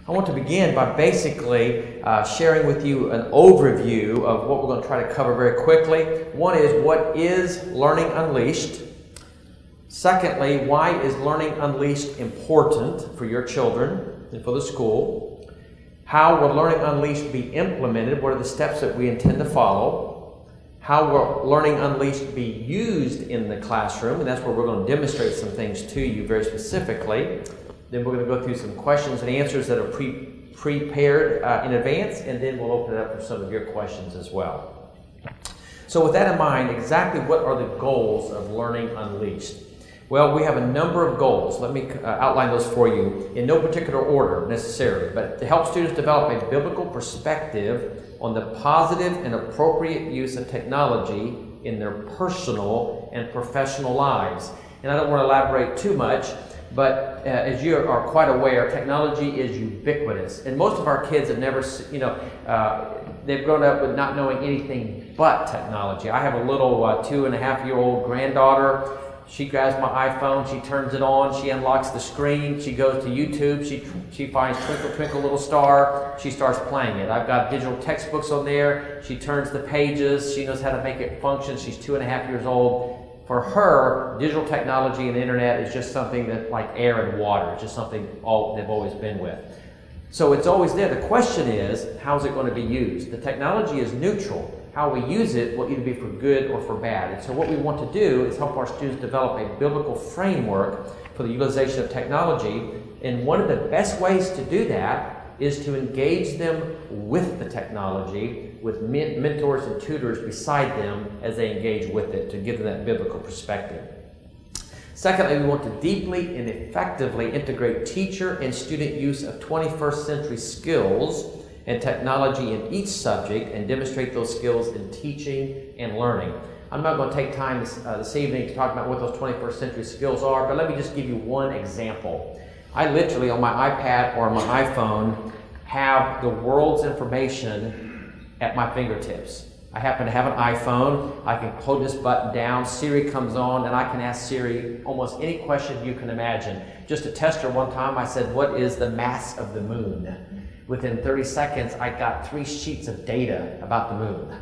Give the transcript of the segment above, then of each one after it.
I want to begin by basically sharing with you an overview of what we're going to try to cover very quickly. One is, what is Learning Unleashed? Secondly, why is Learning Unleashed important for your children and for the school? How will Learning Unleashed be implemented? What are the steps that we intend to follow? How will Learning Unleashed be used in the classroom? And that's where we're going to demonstrate some things to you very specifically. Then we're going to go through some questions and answers that are prepared in advance, and then we'll open it up for some of your questions as well. So with that in mind, exactly what are the goals of Learning Unleashed? Well, we have a number of goals. Let me outline those for you in no particular order necessarily, but to help students develop a biblical perspective on the positive and appropriate use of technology in their personal and professional lives. And I don't want to elaborate too much, but as you are quite aware, technology is ubiquitous. And most of our kids have never, they've grown up with not knowing anything but technology. I have a little 2.5-year-old granddaughter. She grabs my iPhone, she turns it on, she unlocks the screen, she goes to YouTube, she finds Twinkle Twinkle Little Star, she starts playing it. I've got digital textbooks on there, she turns the pages, she knows how to make it function. She's 2.5 years old. For her, digital technology and the internet is just something that, like air and water, it's just something they've always been with. So it's always there. The question is, how is it going to be used? The technology is neutral. How we use it will either be for good or for bad. And so what we want to do is help our students develop a biblical framework for the utilization of technology. And one of the best ways to do that is to engage them with the technology, with mentors and tutors beside them as they engage with it, to give them that biblical perspective. Secondly, we want to deeply and effectively integrate teacher and student use of 21st century skills and technology in each subject and demonstrate those skills in teaching and learning. I'm not going to take time this evening to talk about what those 21st century skills are, but let me just give you one example. I literally, on my iPad or my iPhone, have the world's information at my fingertips. I happen to have an iPhone. I can hold this button down, Siri comes on, and I can ask Siri almost any question you can imagine. Just a tester one time, I said, "What is the mass of the moon?" Within 30 seconds, I got 3 sheets of data about the moon.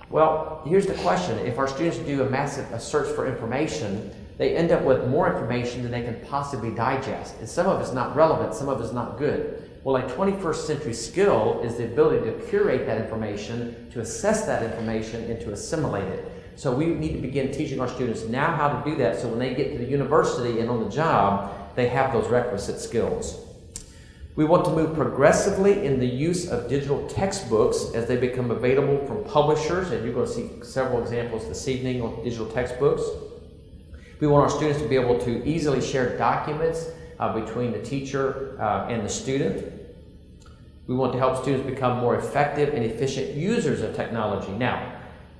Well, here's the question. If our students do a search for information, they end up with more information than they can possibly digest. And some of it's not relevant, some of it's not good. Well, a 21st century skill is the ability to curate that information, to assess that information, and to assimilate it. So we need to begin teaching our students now how to do that, so when they get to the university and on the job, they have those requisite skills. We want to move progressively in the use of digital textbooks as they become available from publishers, and you're going to see several examples this evening on digital textbooks. We want our students to be able to easily share documents between the teacher and the student. We want to help students become more effective and efficient users of technology. Now,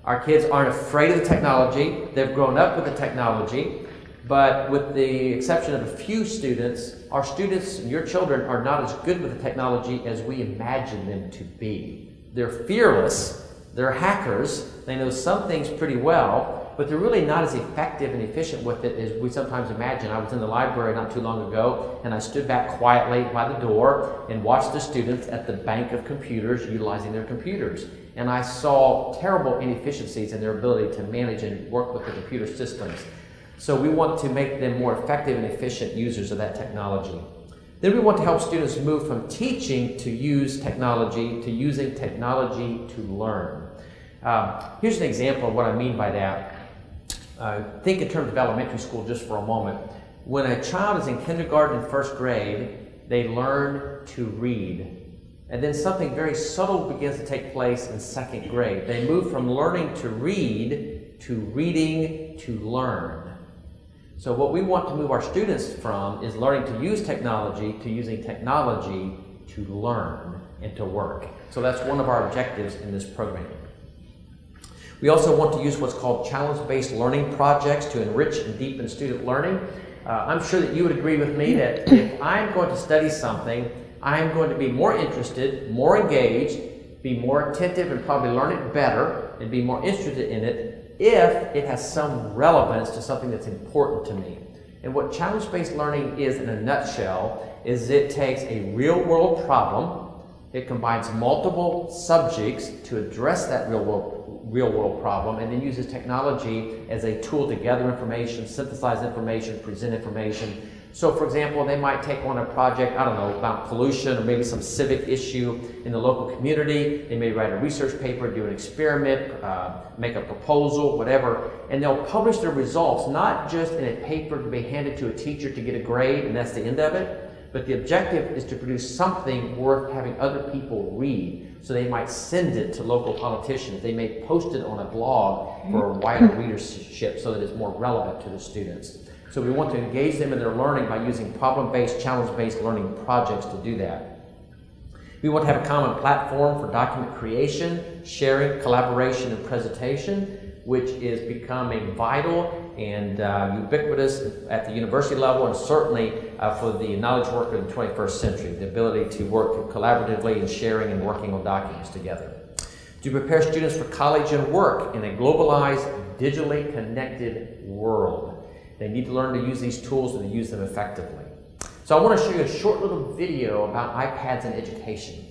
our kids aren't afraid of the technology. They've grown up with the technology. But with the exception of a few students, our students and your children are not as good with the technology as we imagine them to be. They're fearless, they're hackers, they know some things pretty well, but they're really not as effective and efficient with it as we sometimes imagine. I was in the library not too long ago, and I stood back quietly by the door and watched the students at the bank of computers utilizing their computers. And I saw terrible inefficiencies in their ability to manage and work with the computer systems. So we want to make them more effective and efficient users of that technology. Then we want to help students move from teaching to use technology to using technology to learn. Here's an example of what I mean by that. Think in terms of elementary school just for a moment. When a child is in kindergarten and first grade, they learn to read. And then something very subtle begins to take place in second grade. They move from learning to read to reading to learn. So what we want to move our students from is learning to use technology to using technology to learn and to work. So that's one of our objectives in this program. We also want to use what's called challenge-based learning projects to enrich and deepen student learning. I'm sure that you would agree with me that if I'm going to study something, I'm going to be more interested, more engaged, be more attentive, and probably learn it better and be more interested in it if it has some relevance to something that's important to me. And what challenge-based learning is in a nutshell is it takes a real-world problem, it combines multiple subjects to address that real-world problem, and then uses technology as a tool to gather information, synthesize information, present information. So for example, they might take on a project, I don't know, about pollution or maybe some civic issue in the local community. They may write a research paper, do an experiment, make a proposal, whatever, and they'll publish their results, not just in a paper to be handed to a teacher to get a grade and that's the end of it, but the objective is to produce something worth having other people read. So they might send it to local politicians. They may post it on a blog for a wider readership so that it's more relevant to the students. So we want to engage them in their learning by using problem-based, challenge-based learning projects to do that. We want to have a common platform for document creation, sharing, collaboration, and presentation, which is becoming vital and ubiquitous at the university level, and certainly for the knowledge worker in the 21st century, the ability to work collaboratively in sharing and working on documents together. To prepare students for college and work in a globalized, digitally connected world. They need to learn to use these tools and to use them effectively. So I want to show you a short little video about iPads and education.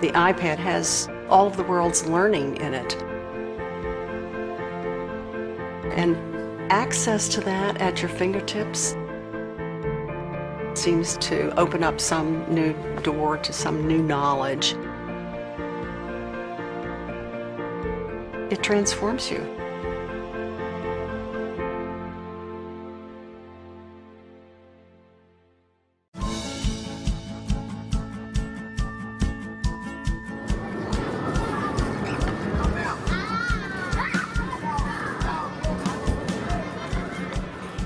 The iPad has all of the world's learning in it. And access to that at your fingertips seems to open up some new door to some new knowledge. It transforms you.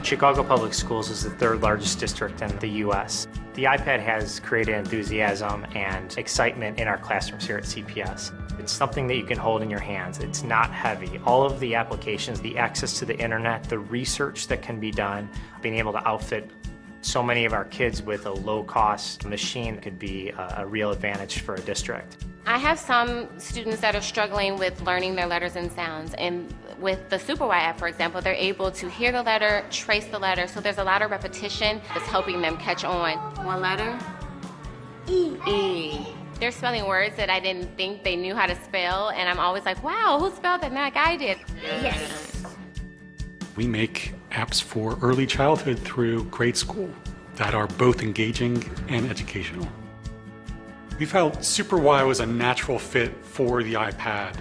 Chicago Public Schools is the third largest district in the U.S. The iPad has created enthusiasm and excitement in our classrooms here at CPS. It's something that you can hold in your hands. It's not heavy. All of the applications, the access to the internet, the research that can be done, being able to outfit so many of our kids with a low-cost machine could be a real advantage for a district. I have some students that are struggling with learning their letters and sounds, and with the SuperY app, for example, they're able to hear the letter, trace the letter, so there's a lot of repetition that's helping them catch on. One letter? E. E. They're spelling words that I didn't think they knew how to spell, and I'm always like, wow, who spelled that? Like I did. Yes. We make apps for early childhood through grade school that are both engaging and educational. We felt SuperY was a natural fit for the iPad.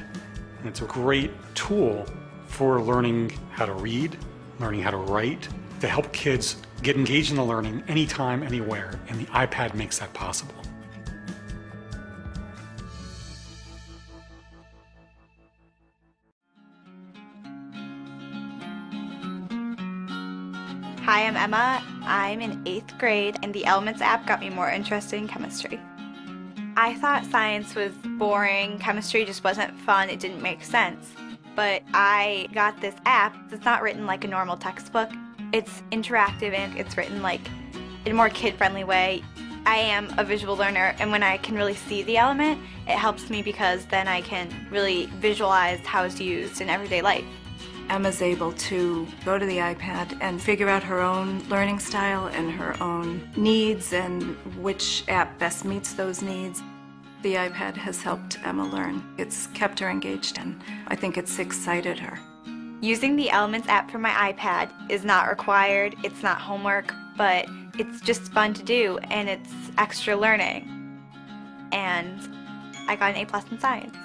And it's a great tool for learning how to read, learning how to write, to help kids get engaged in the learning anytime, anywhere, and the iPad makes that possible. Hi, I'm Emma. I'm in 8th grade, and the Elements app got me more interested in chemistry. I thought science was boring, chemistry just wasn't fun, it didn't make sense. But I got this app that's not written like a normal textbook. It's interactive and it's written like in a more kid-friendly way. I am a visual learner, and when I can really see the element, it helps me because then I can really visualize how it's used in everyday life. Emma's able to go to the iPad and figure out her own learning style and her own needs and which app best meets those needs. The iPad has helped Emma learn. It's kept her engaged, and I think it's excited her. Using the Elements app for my iPad is not required, it's not homework, but it's just fun to do, and it's extra learning. And I got an A+ in science.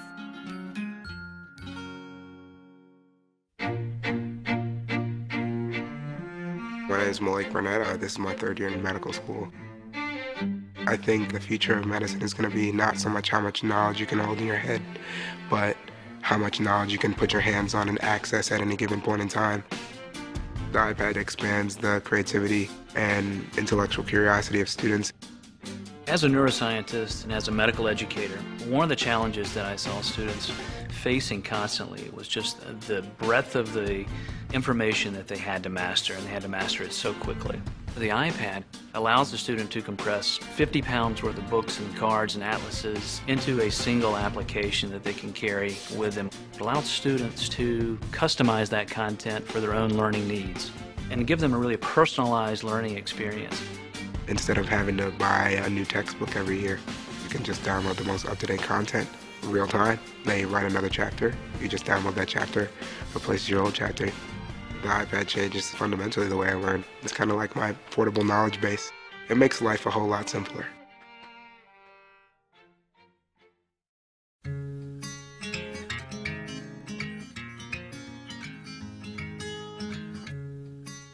My name is Malik Burnett. This is my 3rd year in medical school. I think the future of medicine is going to be not so much how much knowledge you can hold in your head, but how much knowledge you can put your hands on and access at any given point in time. The iPad expands the creativity and intellectual curiosity of students. As a neuroscientist and as a medical educator, one of the challenges that I saw students facing constantly was just the breadth of the information that they had to master, and they had to master it so quickly. The iPad allows the student to compress 50 pounds worth of books and cards and atlases into a single application that they can carry with them. It allows students to customize that content for their own learning needs and give them a really personalized learning experience. Instead of having to buy a new textbook every year, you can just download the most up-to-date content real time. They write another chapter, you just download that chapter, replaces your old chapter. The iPad changes fundamentally the way I learn. It's kind of like my portable knowledge base. It makes life a whole lot simpler.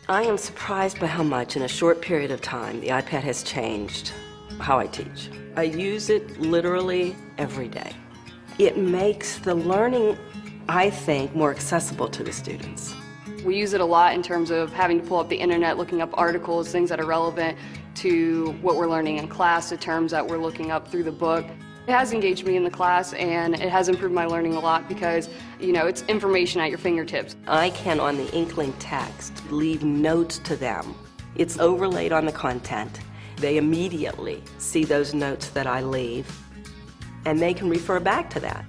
I am surprised by how much in a short period of time the iPad has changed how I teach. I use it literally every day. It makes the learning, I think, more accessible to the students. We use it a lot in terms of having to pull up the internet, looking up articles, things that are relevant to what we're learning in class, the terms that we're looking up through the book. It has engaged me in the class, and it has improved my learning a lot because, you know, it's information at your fingertips. I can, on the Inkling text, leave notes to them. It's overlaid on the content. They immediately see those notes that I leave, and they can refer back to that.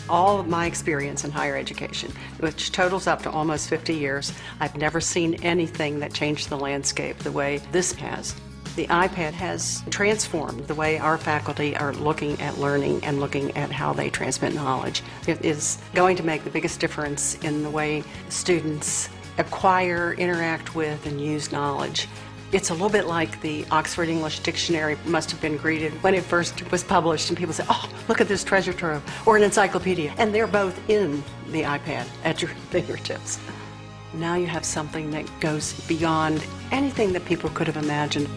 All of my experience in higher education, which totals up to almost 50 years, I've never seen anything that changed the landscape the way this has. The iPad has transformed the way our faculty are looking at learning and looking at how they transmit knowledge. It is going to make the biggest difference in the way students acquire, interact with, and use knowledge. It's a little bit like the Oxford English Dictionary must have been greeted when it first was published, and people say, oh, look at this treasure trove, or an encyclopedia. And they're both in the iPad at your fingertips. Now you have something that goes beyond anything that people could have imagined.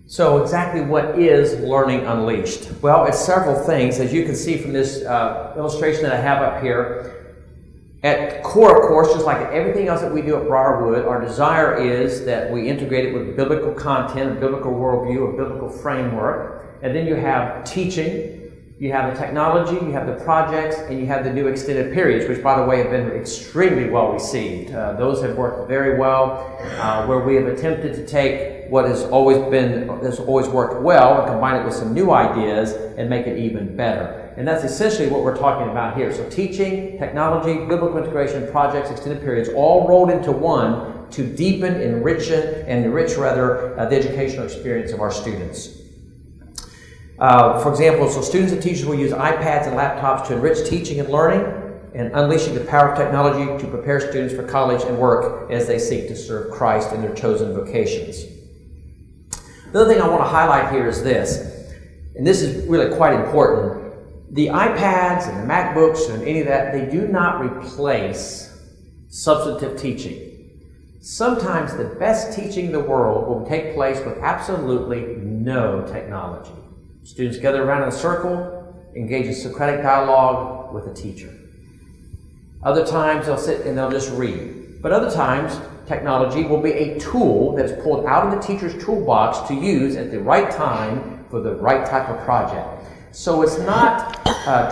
So exactly what is Learning Unleashed? Well, it's several things. As you can see from this illustration that I have up here, at core, of course, just like everything else that we do at Briarwood, our desire is that we integrate it with biblical content, a biblical worldview, a biblical framework. And then you have teaching, you have the technology, you have the projects, and you have the new extended periods, which, by the way, have been extremely well received. Those have worked very well, where we have attempted to take what has always worked well and combine it with some new ideas and make it even better. And that's essentially what we're talking about here. So teaching, technology, biblical integration, projects, extended periods, all rolled into one to deepen, enrich the educational experience of our students. For example, so students and teachers will use iPads and laptops to enrich teaching and learning, and unleashing the power of technology to prepare students for college and work as they seek to serve Christ in their chosen vocations. The other thing I want to highlight here is this, and this is really quite important. The iPads and the MacBooks and any of that, they do not replace substantive teaching. Sometimes the best teaching in the world will take place with absolutely no technology. Students gather around in a circle, engage in Socratic dialogue with a teacher. Other times they'll sit and they'll just read. But other times, technology will be a tool that is pulled out of the teacher's toolbox to use at the right time for the right type of project. So it's not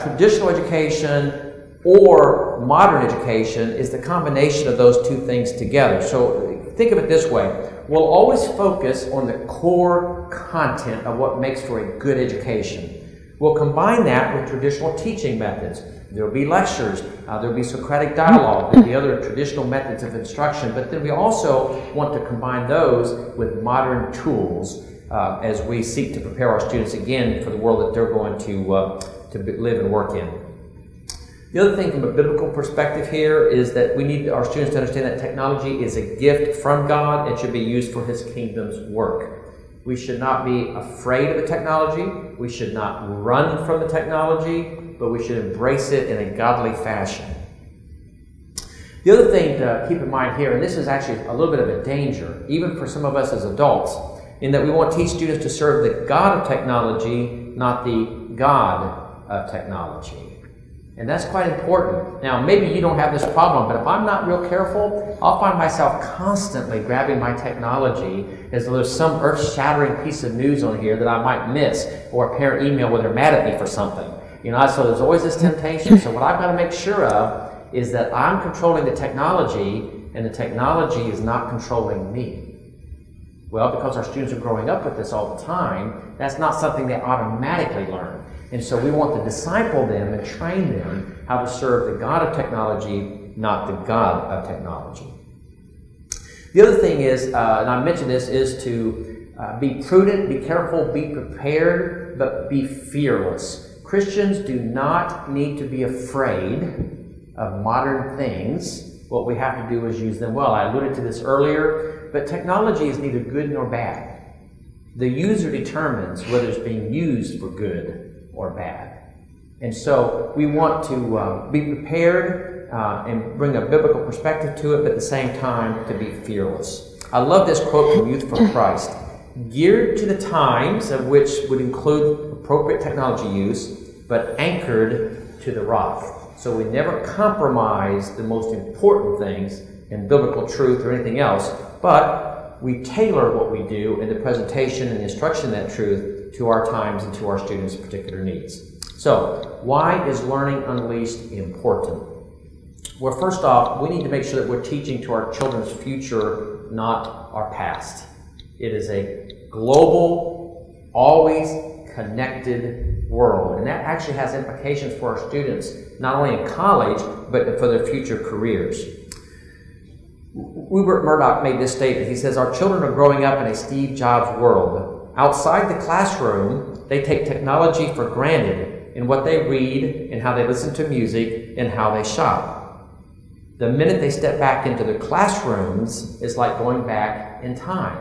traditional education or modern education, it's the combination of those two things together. So think of it this way. We'll always focus on the core content of what makes for a good education. We'll combine that with traditional teaching methods. There will be lectures, there will be Socratic dialogue, there will be other traditional methods of instruction, but then we also want to combine those with modern tools as we seek to prepare our students again for the world that they're going to live and work in. The other thing from a biblical perspective here is that we need our students to understand that technology is a gift from God and should be used for His kingdom's work. We should not be afraid of the technology. We should not run from the technology, but we should embrace it in a godly fashion. The other thing to keep in mind here, and this is actually a little bit of a danger, even for some of us as adults, in that we want to teach students to serve the God of technology, not the God of technology. And that's quite important. Now, maybe you don't have this problem, but if I'm not real careful, I'll find myself constantly grabbing my technology as though there's some earth-shattering piece of news on here that I might miss, or a parent email where they're mad at me for something. So there's always this temptation. So what I've got to make sure of is that I'm controlling the technology, and the technology is not controlling me. Well, because our students are growing up with this all the time, that's not something they automatically learn. And so we want to disciple them and train them how to serve the God of technology, not the God of technology. The other thing is, and I mentioned this, is to be prudent, be careful, be prepared, but be fearless. Christians do not need to be afraid of modern things. What we have to do is use them well. I alluded to this earlier, but technology is neither good nor bad. The user determines whether it's being used for good or bad. And so we want to be prepared and bring a biblical perspective to it, but at the same time to be fearless. I love this quote from Youth for Christ. Geared to the times, of which would include appropriate technology use, but anchored to the rock. So we never compromise the most important things in biblical truth or anything else, but we tailor what we do in the presentation and the instruction of that truth to our times and to our students' particular needs. So, why is Learning Unleashed important? Well, first off, we need to make sure that we're teaching to our children's future, not our past. It is a global, always connected world, and that actually has implications for our students, not only in college, but for their future careers. Rupert Murdoch made this statement. He says, "Our children are growing up in a Steve Jobs world. Outside the classroom, they take technology for granted in what they read, and how they listen to music, and how they shop. The minute they step back into their classrooms, it's like going back in time."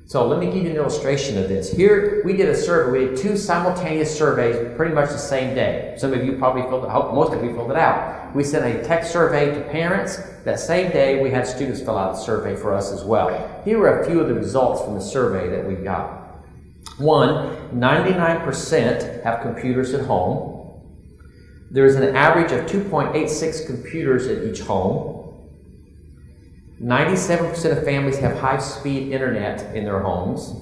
So let me give you an illustration of this. Here, we did a survey. We did 2 simultaneous surveys pretty much the same day. Some of you probably filled it out. Most of you filled it out. We sent a text survey to parents. That same day, we had students fill out a survey for us as well. Here are a few of the results from the survey that we got. 1, 99% have computers at home. There's an average of 2.86 computers in each home. 97% of families have high-speed internet in their homes.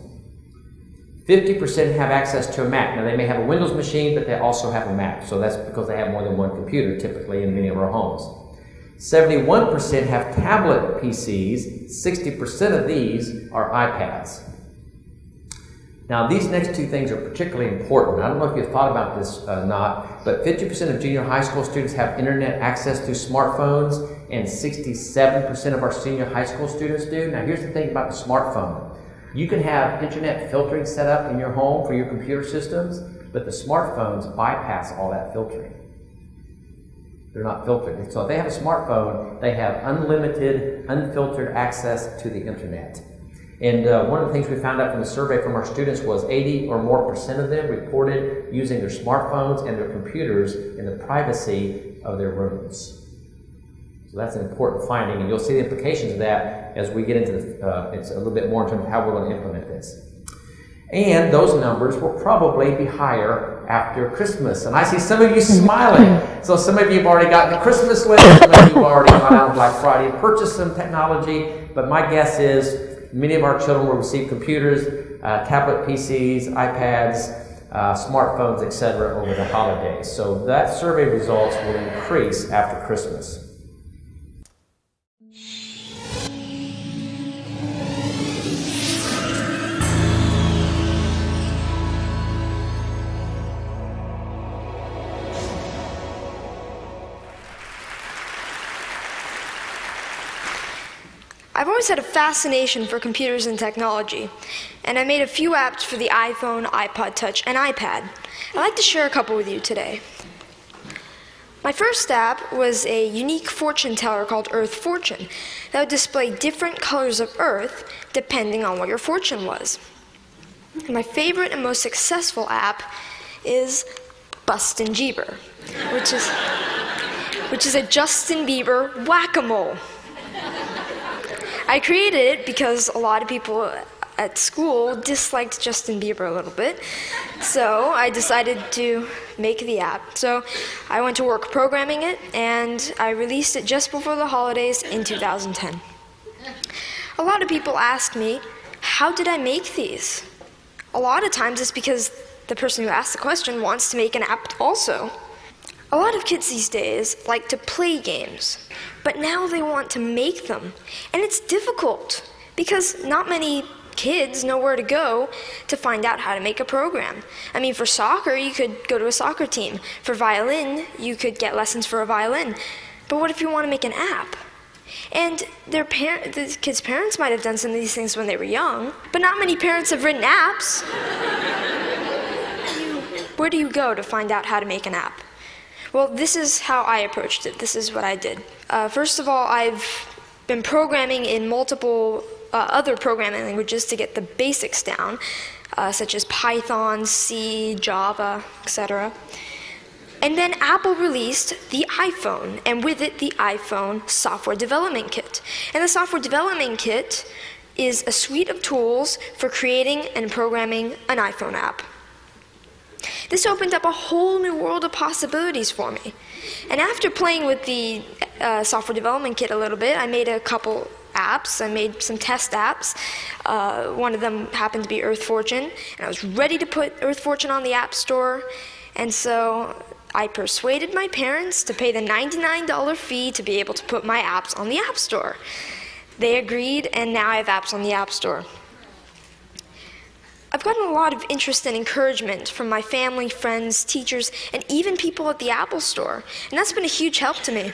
50% have access to a Mac. Now, they may have a Windows machine, but they also have a Mac. So that's because they have more than one computer, typically, in many of our homes. 71% have tablet PCs. 60% of these are iPads. Now, these next 2 things are particularly important. I don't know if you've thought about this or not, but 50% of junior high school students have internet access through smartphones, and 67% of our senior high school students do. Now, here's the thing about the smartphone. You can have internet filtering set up in your home for your computer systems, but the smartphones bypass all that filtering. They're not filtered. So if they have a smartphone, they have unlimited, unfiltered access to the internet. And one of the things we found out from the survey from our students was 80% or more of them reported using their smartphones and their computers in the privacy of their rooms. So that's an important finding, and you'll see the implications of that as we get into it's a little bit more in terms of how we're going to implement this. And those numbers will probably be higher after Christmas. And I see some of you smiling. So some of you have already gotten the Christmas list. Some of you have already gone out on Black Friday and purchased some technology. But my guess is many of our children will receive computers, tablet PCs, iPads, smartphones, etc. over the holidays. So that survey results will increase after Christmas. I've always had a fascination for computers and technology, and I made a few apps for the iPhone, iPod Touch, and iPad. I'd like to share a couple with you today. My first app was a unique fortune teller called Earth Fortune that would display different colors of Earth depending on what your fortune was. And my favorite and most successful app is Bustin' Jeeber, which is a Justin Bieber whack-a-mole. I created it because a lot of people at school disliked Justin Bieber a little bit, so I decided to make the app. So I went to work programming it, and I released it just before the holidays in 2010. A lot of people ask me, how did I make these? A lot of times it's because the person who asked the question wants to make an app also. A lot of kids these days like to play games, but now they want to make them. And it's difficult because not many kids know where to go to find out how to make a program. I mean, for soccer, you could go to a soccer team. For violin, you could get lessons for a violin. But what if you want to make an app? And the kids' parents might have done some of these things when they were young, but not many parents have written apps. Where do you go to find out how to make an app? Well, this is how I approached it. This is what I did. First of all, I've been programming in multiple other programming languages to get the basics down, such as Python, C, Java, etc. And then Apple released the iPhone, and with it, the iPhone Software Development Kit. And the Software Development Kit is a suite of tools for creating and programming an iPhone app. This opened up a whole new world of possibilities for me. And after playing with the Software Development Kit a little bit, I made a couple apps. I made some test apps. One of them happened to be Earth Fortune, and I was ready to put Earth Fortune on the App Store. And so I persuaded my parents to pay the $99 fee to be able to put my apps on the App Store. They agreed, and now I have apps on the App Store. I've gotten a lot of interest and encouragement from my family, friends, teachers, and even people at the Apple Store, and that's been a huge help to me.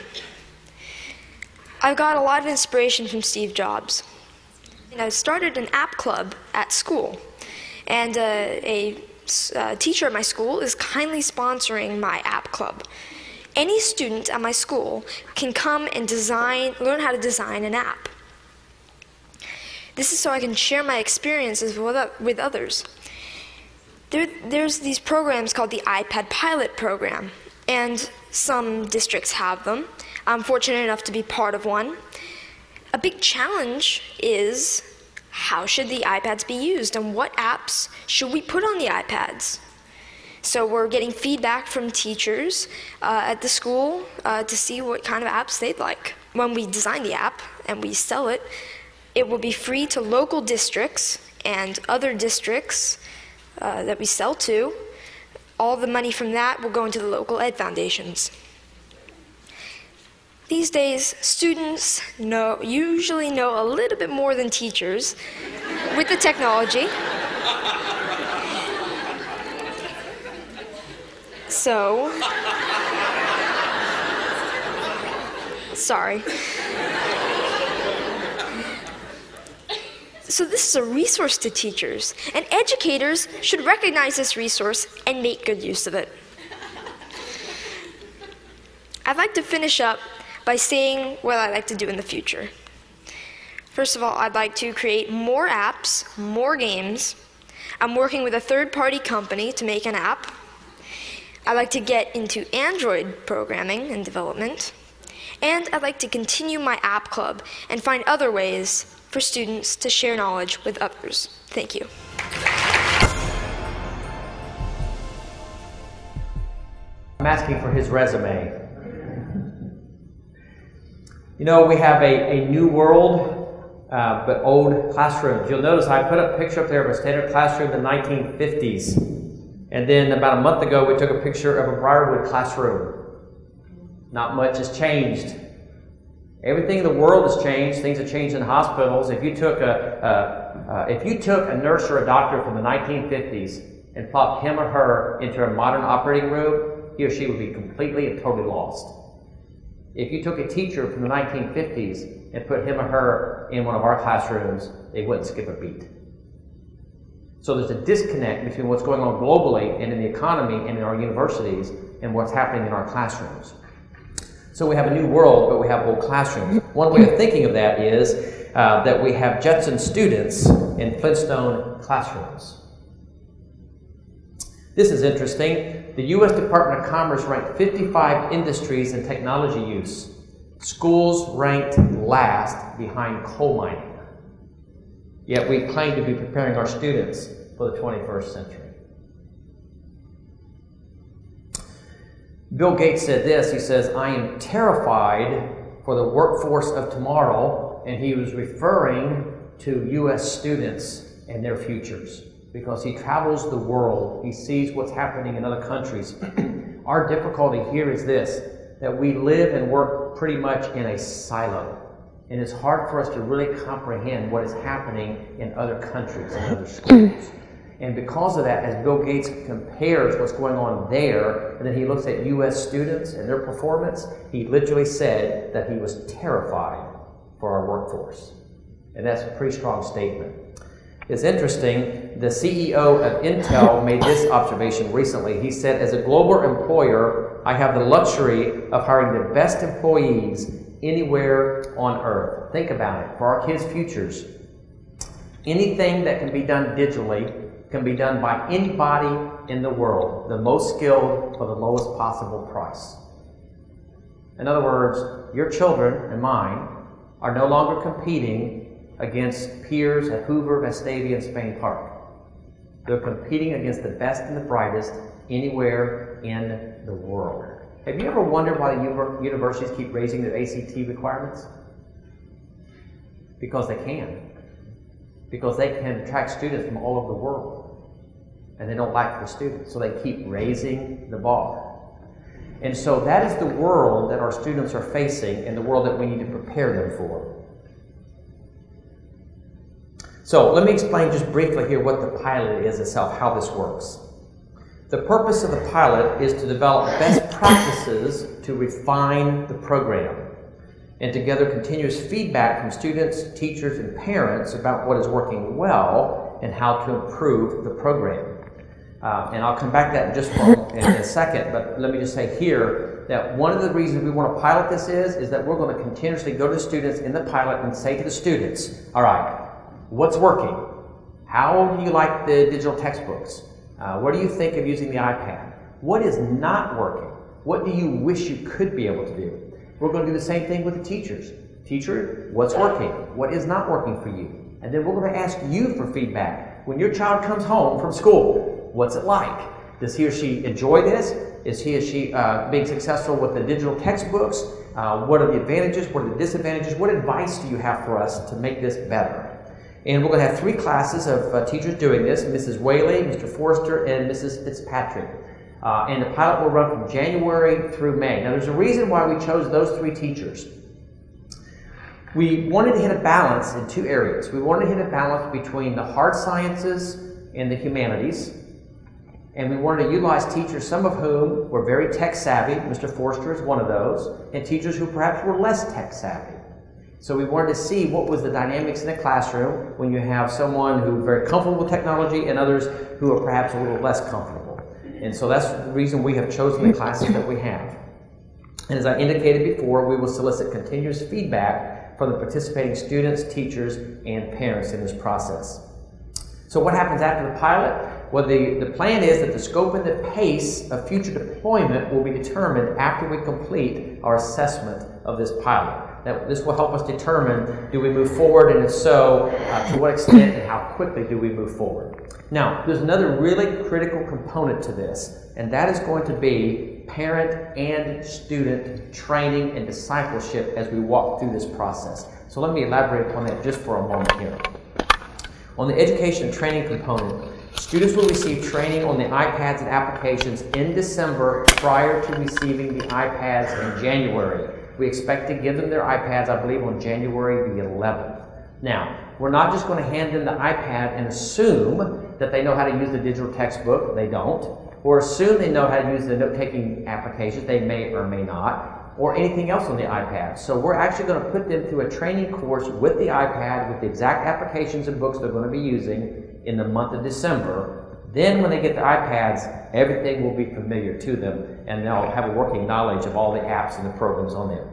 I've got a lot of inspiration from Steve Jobs. And I started an app club at school, and a teacher at my school is kindly sponsoring my app club. Any student at my school can come and learn how to design an app. This is so I can share my experiences with others. There's these programs called the iPad Pilot Program, and some districts have them. I'm fortunate enough to be part of one. A big challenge is, how should the iPads be used, and what apps should we put on the iPads? So we're getting feedback from teachers at the school to see what kind of apps they'd like. When we design the app and we sell it, it will be free to local districts and other districts that we sell to. All the money from that will go into the local ed foundations. These days, students usually know a little bit more than teachers with the technology. So, sorry. So this is a resource to teachers, and educators should recognize this resource and make good use of it. I'd like to finish up by saying what I'd like to do in the future. First of all, I'd like to create more apps, more games. I'm working with a third-party company to make an app. I'd like to get into Android programming and development. And I'd like to continue my app club and find other ways for students to share knowledge with others. Thank you. I'm asking for his resume. You know, we have a new world, but old classrooms. You'll notice I put a picture up there of a standard classroom in the 1950s. And then about a month ago, we took a picture of a Briarwood classroom. Not much has changed. Everything in the world has changed. Things have changed in hospitals. If you took a nurse or a doctor from the 1950s and plopped him or her into a modern operating room, he or she would be completely and totally lost. If you took a teacher from the 1950s and put him or her in one of our classrooms, they wouldn't skip a beat. So there's a disconnect between what's going on globally and in the economy and in our universities and what's happening in our classrooms. So we have a new world, but we have old classrooms. One way of thinking of that is that we have Jetson students in Flintstone classrooms. This is interesting. The U.S. Department of Commerce ranked 55 industries in technology use. Schools ranked last behind coal mining. Yet we claim to be preparing our students for the 21st century. Bill Gates said this, he says, "I am terrified for the workforce of tomorrow," and he was referring to U.S. students and their futures, because he travels the world, he sees what's happening in other countries. Our difficulty here is this, that we live and work pretty much in a silo, and it's hard for us to really comprehend what is happening in other countries and other schools. And because of that, as Bill Gates compares what's going on there, and then he looks at U.S. students and their performance, he literally said that he was terrified for our workforce. And that's a pretty strong statement. It's interesting, the CEO of Intel made this observation recently. He said, "As a global employer, I have the luxury of hiring the best employees anywhere on earth." Think about it. For our kids' futures, anything that can be done digitally can be done by anybody in the world, the most skilled for the lowest possible price. In other words, your children and mine are no longer competing against peers at Hoover, Vestavia, and Spain Park. They're competing against the best and the brightest anywhere in the world. Have you ever wondered why the universities keep raising their ACT requirements? Because they can. Because they can attract students from all over the world. And they don't lack for students, so they keep raising the bar. And so that is the world that our students are facing and the world that we need to prepare them for. So let me explain just briefly here what the pilot is itself, how this works. The purpose of the pilot is to develop best practices to refine the program and to gather continuous feedback from students, teachers, and parents about what is working well and how to improve the program. And I'll come back to that in a second, but let me just say here that one of the reasons we want to pilot this is that we're going to continuously go to the students in the pilot and say to the students, all right, what's working? How do you like the digital textbooks? What do you think of using the iPad? What is not working? What do you wish you could be able to do? We're going to do the same thing with the teachers. Teacher, what's working? What is not working for you? And then we're going to ask you for feedback. When your child comes home from school, what's it like? Does he or she enjoy this? Is he or she being successful with the digital textbooks? What are the advantages? What are the disadvantages? What advice do you have for us to make this better? And we're going to have 3 classes of teachers doing this, Mrs. Whaley, Mr. Forrester, and Mrs. Fitzpatrick. And the pilot will run from January through May. Now there's a reason why we chose those 3 teachers. We wanted to hit a balance in 2 areas. We wanted to hit a balance between the hard sciences and the humanities. And we wanted to utilize teachers, some of whom were very tech savvy. Mr. Forrester is one of those. And teachers who perhaps were less tech savvy. So we wanted to see what was the dynamics in the classroom when you have someone who's very comfortable with technology and others who are perhaps a little less comfortable. And so that's the reason we have chosen the classes that we have. And as I indicated before, we will solicit continuous feedback from the participating students, teachers, and parents in this process. So what happens after the pilot? Well, the plan is that the scope and the pace of future deployment will be determined after we complete our assessment of this pilot. Now, this will help us determine, do we move forward, and if so, to what extent and how quickly do we move forward. Now, there's another really critical component to this, and that is going to be parent and student training and discipleship as we walk through this process. So let me elaborate upon that just for a moment here. On the education and training component, students will receive training on the iPads and applications in December prior to receiving the iPads in January. We expect to give them their iPads, I believe, on January the 11th. Now, we're not just going to hand them the iPad and assume that they know how to use the digital textbook. They don't. Or assume they know how to use the note-taking applications. They may or may not. Or anything else on the iPad. So we're actually going to put them through a training course with the iPad, with the exact applications and books they're going to be using in the month of December. Then when they get the iPads, everything will be familiar to them, and they'll have a working knowledge of all the apps and the programs on there.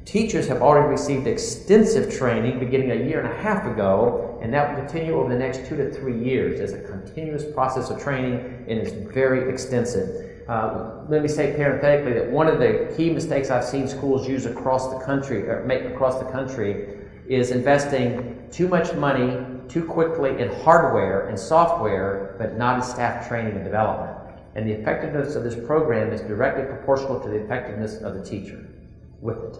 Teachers have already received extensive training beginning a year and a half ago, and that will continue over the next 2 to 3 years as a continuous process of training, and it's very extensive. Let me say parenthetically that one of the key mistakes I've seen schools use across the country, or make across the country, is investing too much money too quickly in hardware and software, but not in staff training and development. And the effectiveness of this program is directly proportional to the effectiveness of the teacher with it.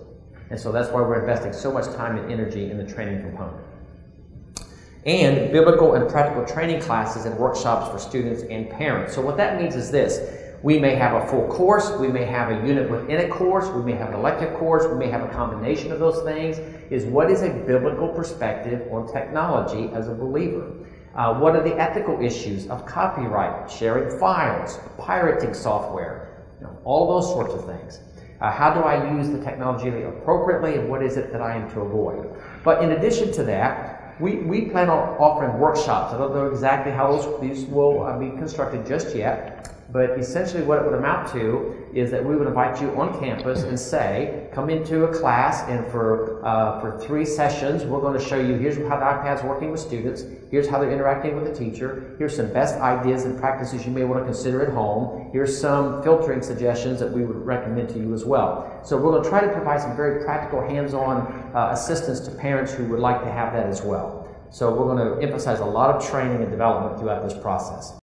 And so that's why we're investing so much time and energy in the training component. And biblical and practical training classes and workshops for students and parents. So what that means is this. We may have a full course, we may have a unit within a course, we may have an elective course, we may have a combination of those things. Is what is a biblical perspective on technology as a believer? What are the ethical issues of copyright, sharing files, pirating software, all those sorts of things. How do I use the technology appropriately, and what is it that I am to avoid? But in addition to that, we plan on offering workshops. I don't know exactly how these will be constructed just yet, but essentially what it would amount to is that we would invite you on campus and say, come into a class, and for 3 sessions, we're going to show you, here's how the iPad's working with students, here's how they're interacting with the teacher, here's some best ideas and practices you may want to consider at home, here's some filtering suggestions that we would recommend to you as well. So we're going to try to provide some very practical, hands-on assistance to parents who would like to have that as well. So we're going to emphasize a lot of training and development throughout this process.